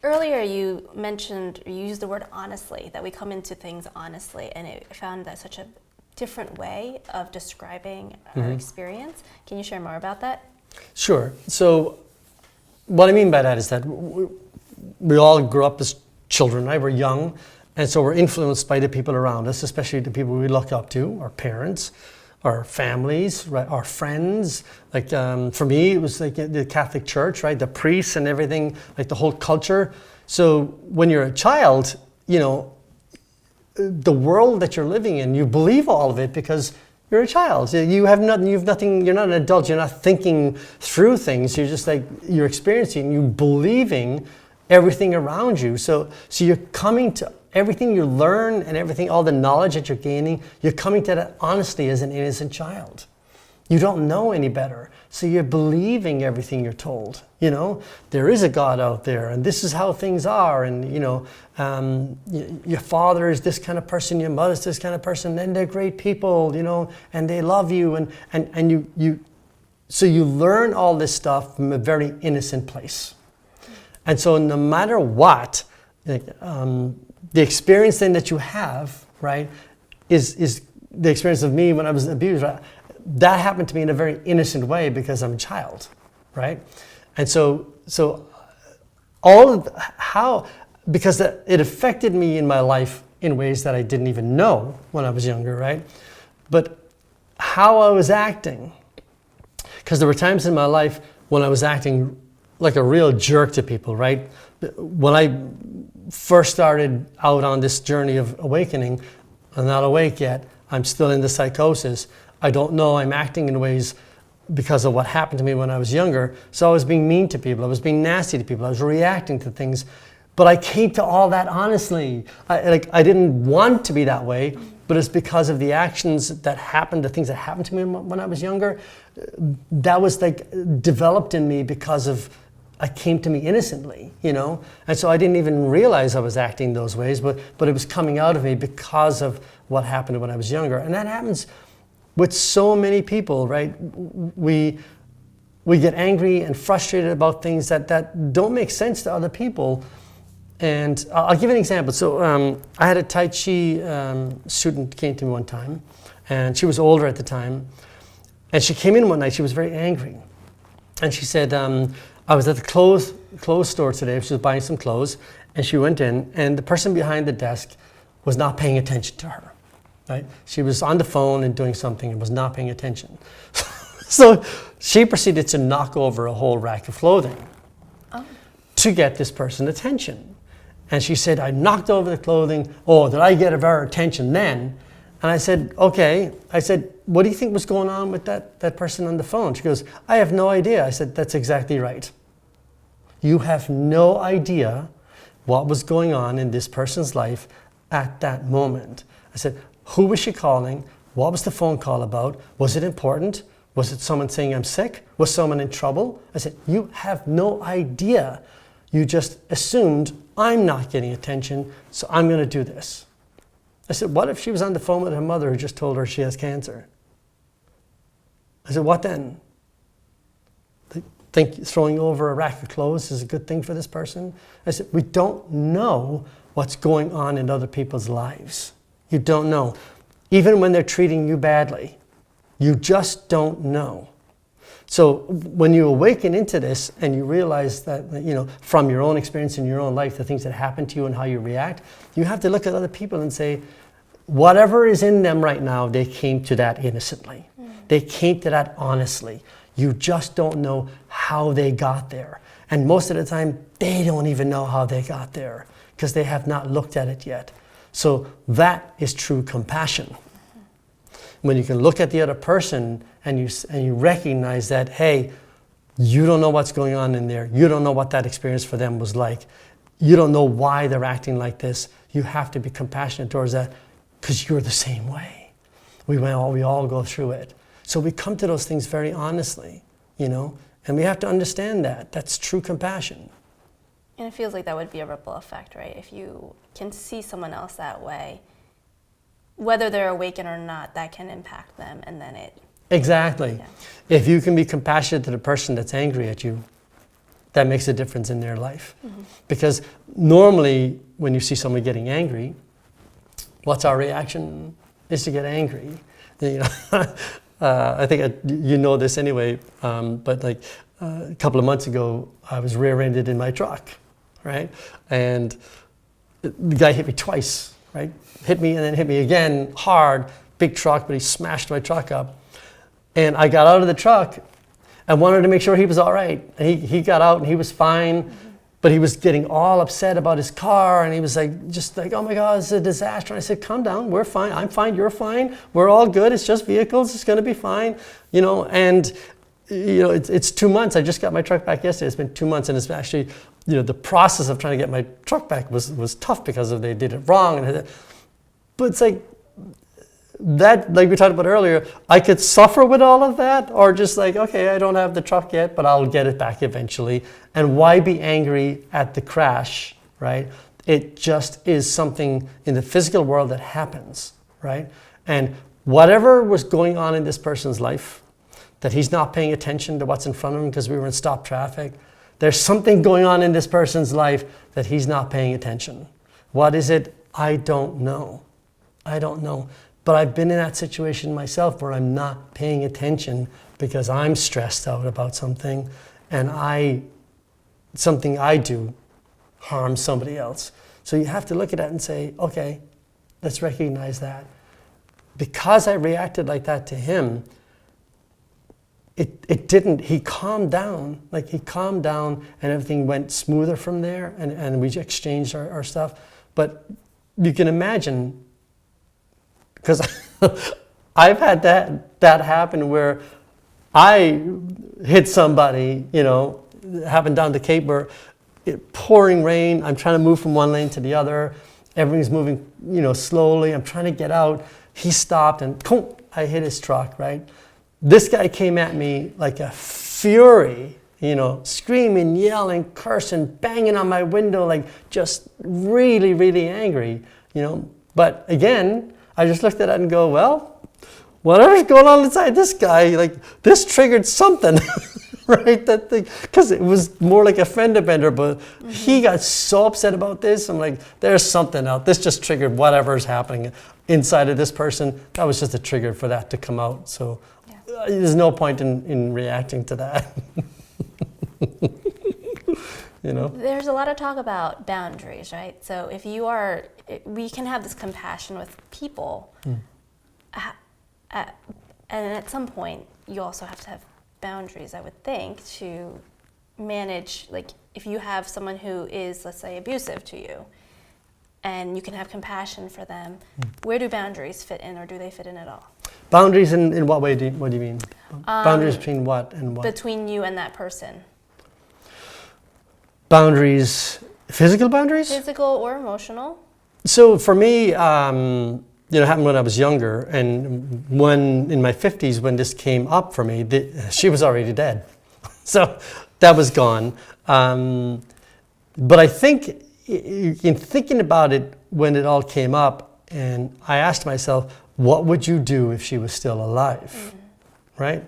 Earlier you mentioned, you used the word honestly, that we come into things honestly, and I found that such a different way of describing our experience. Can you share more about that? Sure. So what I mean by that is that we all grew up as children, right? We're young, and so we're influenced by the people around us, especially the people we look up to, our parents, our families, right? Our friends. Like for me, it was like the Catholic Church, right? The priests and everything, like the whole culture. So when you're a child, you know, the world that you're living in, you believe all of it because you're a child. You have nothing, you're not an adult, you're not thinking through things. You're just like, you're experiencing, you believing everything around you. So you're coming to everything you learn and everything, all the knowledge that you're gaining, you're coming to that honestly as an innocent child. You don't know any better. So you're believing everything you're told. You know, there is a God out there and this is how things are. And, you know, your father is this kind of person, your mother's this kind of person, and they're great people, you know, and they love you. So you learn all this stuff from a very innocent place. And so no matter what, the experience then that you have, right, is the experience of me when I was abused. Right? That happened to me in a very innocent way because I'm a child, right? And so all of because it affected me in my life in ways that I didn't even know when I was younger, right? But how I was acting, because there were times in my life when I was acting like a real jerk to people, right? When I first started out on this journey of awakening, I'm not awake yet, I'm still in the psychosis. I don't know, I'm acting in ways because of what happened to me when I was younger. So I was being mean to people, I was being nasty to people, I was reacting to things. But I came to all that honestly. I didn't want to be that way, but it's because of the actions that happened, the things that happened to me when I was younger, that was like developed in me because of, I came to me innocently, you know? And so I didn't even realize I was acting those ways, but it was coming out of me because of what happened when I was younger. And that happens with so many people, right? We get angry and frustrated about things that don't make sense to other people. And I'll give you an example. So I had a Tai Chi student came to me one time, and she was older at the time. And she came in one night, she was very angry. And she said, I was at the clothes store today, she was buying some clothes, and she went in, and the person behind the desk was not paying attention to her, right? She was on the phone and doing something and was not paying attention. So she proceeded to knock over a whole rack of clothing to get this person's attention. And she said, I knocked over the clothing. Oh, did I get her attention then? And I said, okay. I said, what do you think was going on with that person on the phone? She goes, I have no idea. I said, that's exactly right. You have no idea what was going on in this person's life at that moment. I said, who was she calling? What was the phone call about? Was it important? Was it someone saying I'm sick? Was someone in trouble? I said, you have no idea. You just assumed I'm not getting attention, so I'm going to do this. I said, what if she was on the phone with her mother who just told her she has cancer? I said, what then? Think throwing over a rack of clothes is a good thing for this person? I said, we don't know what's going on in other people's lives. You don't know. Even when they're treating you badly, you just don't know. So when you awaken into this and you realize that, you know, from your own experience in your own life, the things that happen to you and how you react, you have to look at other people and say, whatever is in them right now, they came to that innocently. They came to that honestly. You just don't know how they got there. And most of the time, they don't even know how they got there because they have not looked at it yet. So that is true compassion. When you can look at the other person and you recognize that, hey, you don't know what's going on in there. You don't know what that experience for them was like. You don't know why they're acting like this. You have to be compassionate towards that because you're the same way. We all go through it. So we come to those things very honestly, you know, and we have to understand that. That's true compassion. And it feels like that would be a ripple effect, right? If you can see someone else that way, whether they're awakened or not, that can impact them, and then it... Exactly. Yeah. If you can be compassionate to the person that's angry at you, that makes a difference in their life. Because normally when you see someone getting angry, what's our reaction? Is to get angry. You know, I think you know this anyway, but like a couple of months ago, I was rear-ended in my truck, right? And the guy hit me twice, right? Hit me and then hit me again hard, big truck, but he smashed my truck up. And I got out of the truck and wanted to make sure he was all right. And he got out and he was fine, but he was getting all upset about his car, and he was like, just like, oh my God, it's a disaster. And I said, calm down, we're fine, I'm fine, you're fine, we're all good, it's just vehicles, it's gonna be fine, you know, and you know, it's 2 months. I just got my truck back yesterday. It's been 2 months, and it's actually, you know, the process of trying to get my truck back was tough because they did it wrong. But it's like that, like we talked about earlier, I could suffer with all of that, or just like, okay, I don't have the truck yet, but I'll get it back eventually. And why be angry at the crash, right? It just is something in the physical world that happens, right? And whatever was going on in this person's life, that he's not paying attention to what's in front of him because we were in stop traffic. There's something going on in this person's life that he's not paying attention. What is it? I don't know. I don't know. But I've been in that situation myself where I'm not paying attention because I'm stressed out about something, and something I do harms somebody else. So you have to look at that and say, okay, let's recognize that. Because I reacted like that to him, he calmed down, and everything went smoother from there, and we exchanged our stuff. But you can imagine, because I've had that happen where I hit somebody, you know, happened down the Cape where pouring rain, I'm trying to move from one lane to the other, everything's moving, you know, slowly, I'm trying to get out, he stopped and I hit his truck, right? This guy came at me like a fury, you know, screaming, yelling, cursing, banging on my window, like just really, really angry, you know. But again, I just looked at it and go, well, whatever's going on inside this guy, like this triggered something, right? That thing, because it was more like a fender bender, but he got so upset about this. I'm like, there's something out. This just triggered whatever's happening inside of this person. That was just a trigger for that to come out. So there's no point in reacting to that. You know? There's a lot of talk about boundaries, right? So if we can have this compassion with people, and at some point you also have to have boundaries, I would think, to manage, like if you have someone who is, let's say, abusive to you, and you can have compassion for them, where do boundaries fit in, or do they fit in at all? Boundaries in what way? What do you mean? Boundaries between what and what? Between you and that person. Boundaries, physical boundaries? Physical or emotional. So for me, you know, it happened when I was younger, and when in my 50s, when this came up for me, she was already dead. So that was gone. But I think in thinking about it when it all came up, and I asked myself, what would you do if she was still alive, right?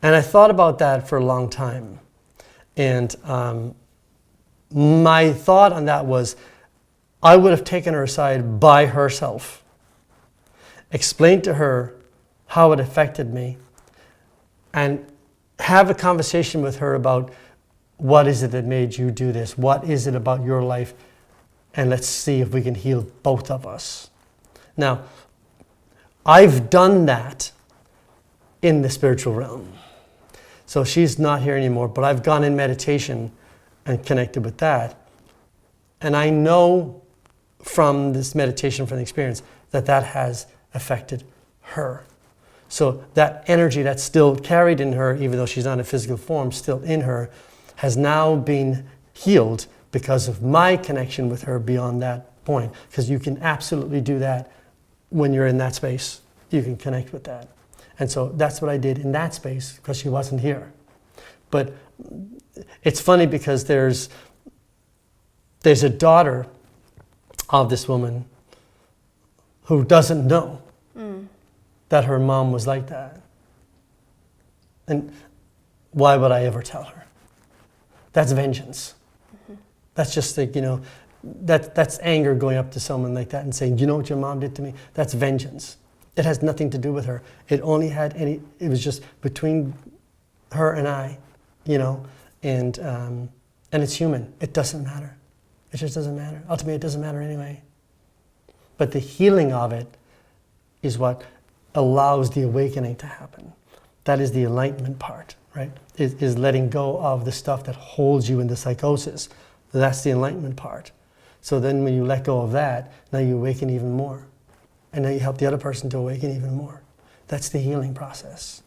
And I thought about that for a long time. And my thought on that was, I would have taken her aside by herself, explained to her how it affected me, and have a conversation with her about what is it that made you do this? What is it about your life? And let's see if we can heal both of us. Now, I've done that in the spiritual realm. So she's not here anymore, but I've gone in meditation and connected with that. And I know from this meditation, from the experience, that has affected her. So that energy that's still carried in her, even though she's not in physical form, still in her, has now been healed because of my connection with her beyond that point. Because you can absolutely do that when you're in that space. You can connect with that. And so that's what I did in that space, because she wasn't here. But it's funny because there's a daughter of this woman who doesn't know that her mom was like that. And why would I ever tell her? That's vengeance. That's just like, that's anger going up to someone like that and saying, you know what your mom did to me? That's vengeance. It has nothing to do with her. It was just between her and I, and it's human. It doesn't matter. It just doesn't matter. Ultimately, it doesn't matter anyway. But the healing of it is what allows the awakening to happen. That is the enlightenment part, right? Is letting go of the stuff that holds you in the psychosis. That's the enlightenment part. So then when you let go of that, now you awaken even more. And now you help the other person to awaken even more. That's the healing process.